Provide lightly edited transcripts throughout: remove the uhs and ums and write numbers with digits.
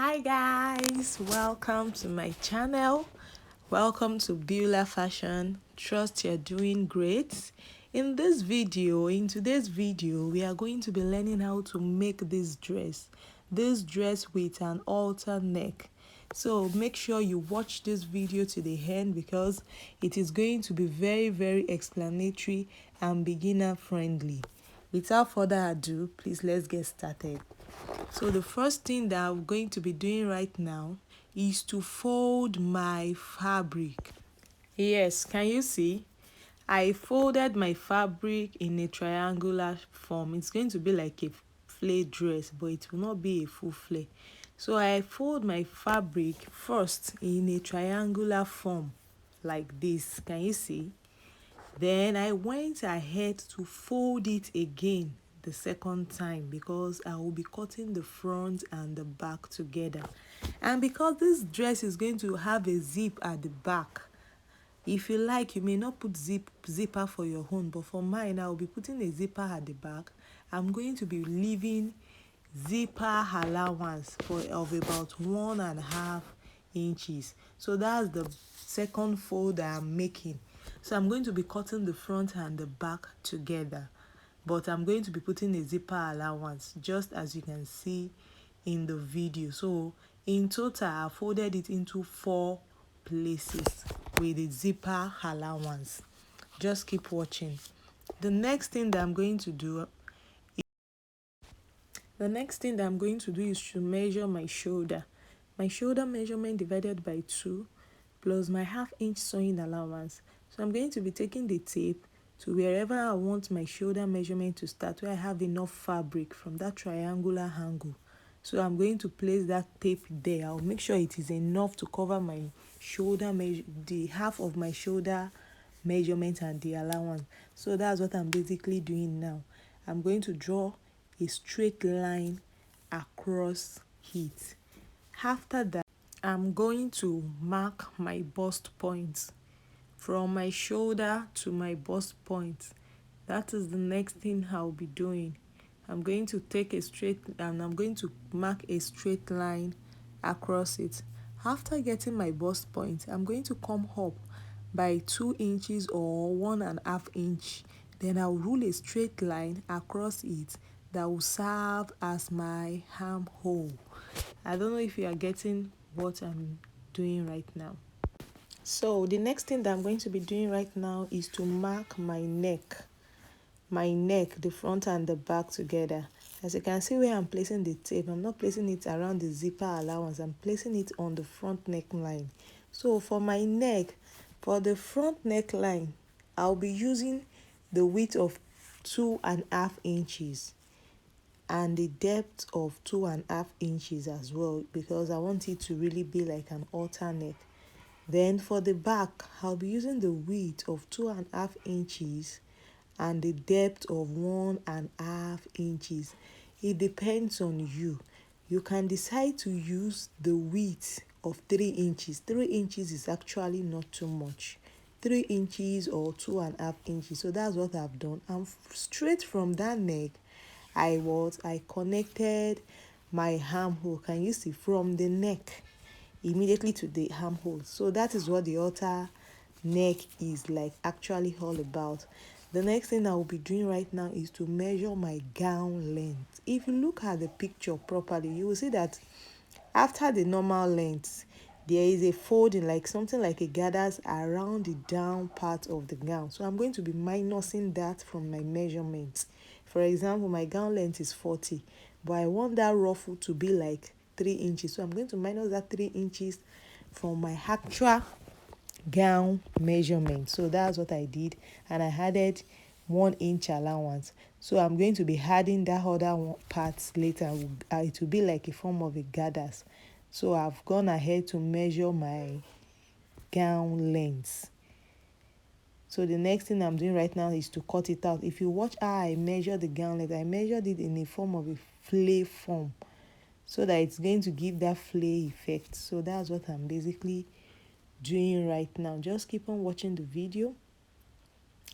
Hi guys, welcome to my channel. Welcome to Beulah Fashion. Trust you're doing great. In today's video, we are going to be learning how to make this dress with an halter neck. So make sure you watch this video to the end because it is going to be very explanatory and beginner friendly. Without further ado, please let's get started. So the first thing that I'm going to be doing right now is to fold my fabric. Yes, can you see? I folded my fabric in a triangular form. It's going to be like a flare dress, but it will not be a full flare. So I fold my fabric first in a triangular form like this. Can you see? Then I went ahead to fold it again the second time because I will be cutting the front and the back together. And because this dress is going to have a zip at the back, if you like, you may not put zipper for your own, but for mine, I will be putting a zipper at the back. I'm going to be leaving zipper allowance of about 1.5 inches. So that's the second fold that I'm making. So I'm going to be cutting the front and the back together, but I'm going to be putting a zipper allowance just as you can see in the video. So in total, I folded it into 4 places with a zipper allowance. Just keep watching. The next thing that I'm going to do is to measure my shoulder. My shoulder measurement divided by 2 plus my 1/2 inch sewing allowance. So I'm going to be taking the tape to wherever I want my shoulder measurement to start, where I have enough fabric from that triangular angle. So I'm going to place that tape there. I'll make sure it is enough to cover my shoulder the half of my shoulder measurement and the allowance. So that's what I'm basically doing now. I'm going to draw a straight line across it. After that, I'm going to mark my bust point from my shoulder to my bust point. That is the next thing I'll be doing. I'm going to take a straight and I'm going to mark a straight line across it. After getting my bust point, I'm going to come up by 2 inches or 1.5 inch. Then I'll rule a straight line across it that will serve as my armhole. I don't know if you are getting what I'm doing right now. So the next thing that I'm going to be doing right now is to mark my neck, the front and the back together. As you can see where I'm placing the tape, I'm not placing it around the zipper allowance, I'm placing it on the front neckline. So for my neck, for the front neckline, I'll be using the width of 2.5 inches and the depth of 2.5 inches as well, because I want it to really be like an halter neck. Then for the back, I'll be using the width of 2.5 inches and the depth of 1.5 inches. It depends on you. You can decide to use the width of 3 inches. 3 inches is actually not too much. 3 inches or 2.5 inches. So that's what I've done. And straight from that neck, I connected my armhole. Can you see from the neck immediately to the armhole? So that is what the halter neck is like actually all about. The next thing I will be doing right now is to measure my gown length. If you look at the picture properly, you will see that after the normal length, there is a folding, like something like a gathers around the down part of the gown. So I'm going to be minusing that from my measurements. For example, my gown length is 40, but I want that ruffle to be like 3 inches. So I'm going to minus that 3 inches from my actual gown measurement. So that's what I did, and I added 1 inch allowance. So I'm going to be adding that other parts later. It will be like a form of a gathers. So I've gone ahead to measure my gown length. So the next thing I'm doing right now is to cut it out. If you watch how I measure the gown length, I measured it in a form of a flare form, so that it's going to give that flare effect. So that's what I'm basically doing right now. Just keep on watching the video.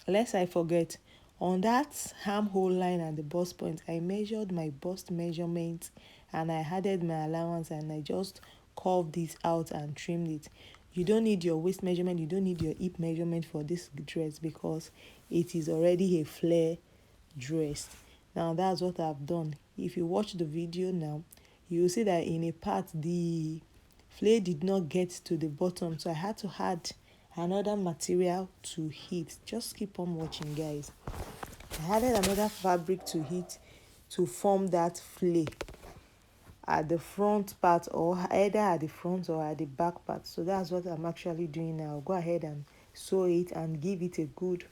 Lest I forget, on that armhole line and the bust point, I measured my bust measurement and I added my allowance and I just curved this out and trimmed it. You don't need your waist measurement, you don't need your hip measurement for this dress because it is already a flare dress. Now that's what I've done. If you watch the video now, you will see that in a part the flare did not get to the bottom, so I had to add another material to it. Just keep on watching, guys. I added another fabric to it to form that flare at the front part, or either at the front or at the back part. So that's what I'm actually doing now. I'll go ahead and sew it and give it a good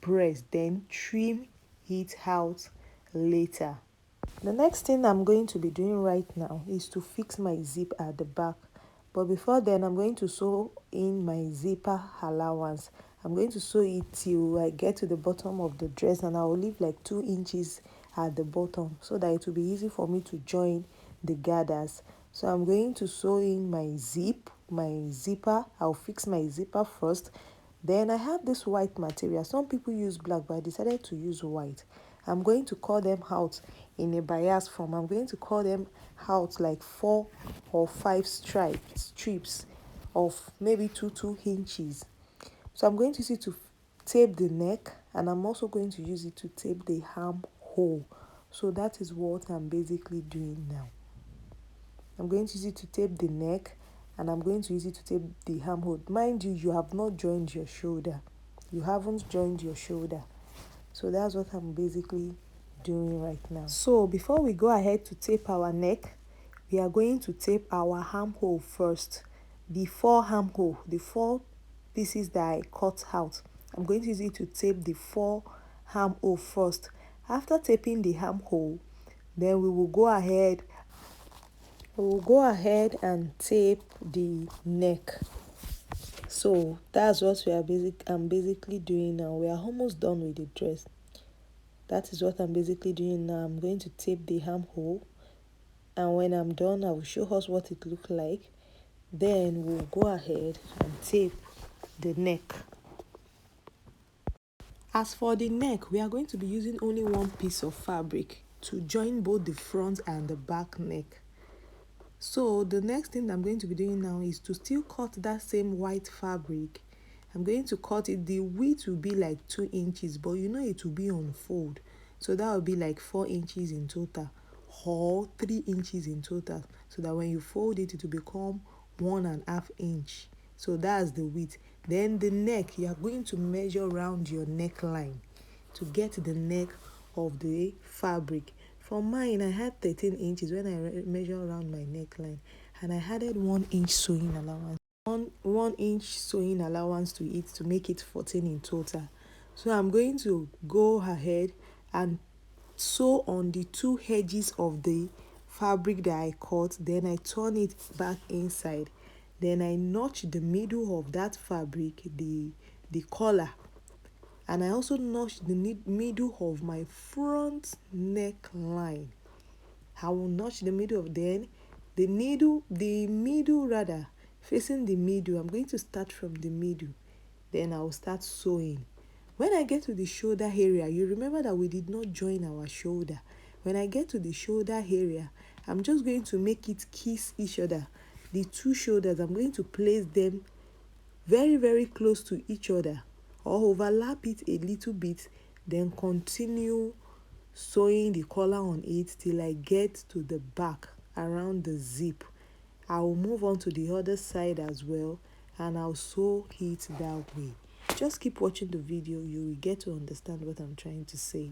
press, then trim it out later. The next thing I'm going to be doing right now is to fix my zip at the back. But before then, I'm going to sew in my zipper allowance. I'm going to sew it till I get to the bottom of the dress, and I will leave like 2 inches at the bottom so that it will be easy for me to join the gathers. So I'm going to sew in my zipper. I'll fix my zipper first. Then I have this white material. Some people use black, but I decided to use white. I'm going to cut them out in a bias form. I'm going to cut them out like 4 or 5 strips of maybe 2 inches. So I'm going to use it to tape the neck, and I'm also going to use it to tape the armhole. So that is what I'm basically doing now. I'm going to use it to tape the neck, and I'm going to use it to tape the armhole. Mind you, you have not joined your shoulder. You haven't joined your shoulder. So that's what I'm basically doing right now. So before we go ahead to tape our neck, we are going to tape our armhole first. The 4 armhole, the 4 pieces that I cut out, I'm going to use it to tape the 4 armhole first. After taping the armhole, then we will go ahead and tape the neck. So that's what I'm basically doing now. We are almost done with the dress. That is what I'm basically doing now. I'm going to tape the armhole, and when I'm done, I will show us what it looks like. Then we'll go ahead and tape the neck. As for the neck, we are going to be using only one piece of fabric to join both the front and the back neck. So the next thing I'm going to be doing now is to still cut that same white fabric. I'm going to cut it. The width will be like 2 inches, but you know it will be on fold. So that will be like 4 inches in total, or 3 inches in total. So that when you fold it, it will become 1.5 inch. So that's the width. Then the neck, you are going to measure around your neckline to get the neck of the fabric. For mine, I had 13 inches when I measure around my neckline, and I added 1 inch sewing allowance. 1 inch sewing allowance to it to make it 14 in total. So I'm going to go ahead and sew on the 2 edges of the fabric that I cut. Then I turn it back inside. Then I notch the middle of that fabric, the collar, and I also notch the middle of my front neckline. I will notch the middle of the middle rather, facing the middle. I'm going to start from the middle. Then I will start sewing. When I get to the shoulder area, you remember that we did not join our shoulder. When I get to the shoulder area, I'm just going to make it kiss each other. The 2 shoulders, I'm going to place them very, very close to each other, or overlap it a little bit, then continue sewing the collar on it till I get to the back around the zip. I will move on to the other side as well, and I'll sew it that way. Just keep watching the video, you will get to understand what I'm trying to say.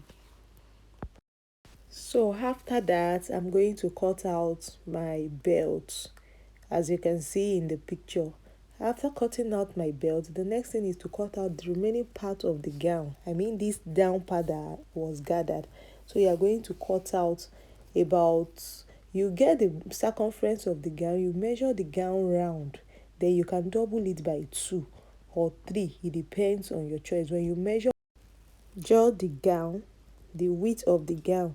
So after that, I'm going to cut out my belt, as you can see in the picture. After cutting out my belt, the next thing is to cut out the remaining part of the gown. I mean this down part that was gathered. So you are going to cut out you get the circumference of the gown, you measure the gown round, then you can double it by 2 or 3. It depends on your choice. When you measure the gown, the width of the gown,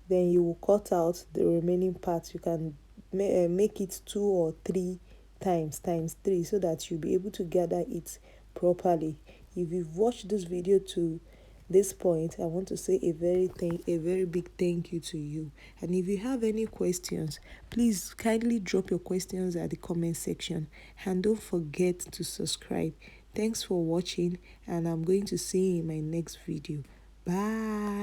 then you will cut out the remaining parts. You can make it 2 or 3 times 3, so that you'll be able to gather it properly. If you've watched this video to this point, I want to say a very big thank you to you. And if you have any questions, please kindly drop your questions at the comment section, and don't forget to subscribe. Thanks for watching, and I'm going to see you in my next video. Bye.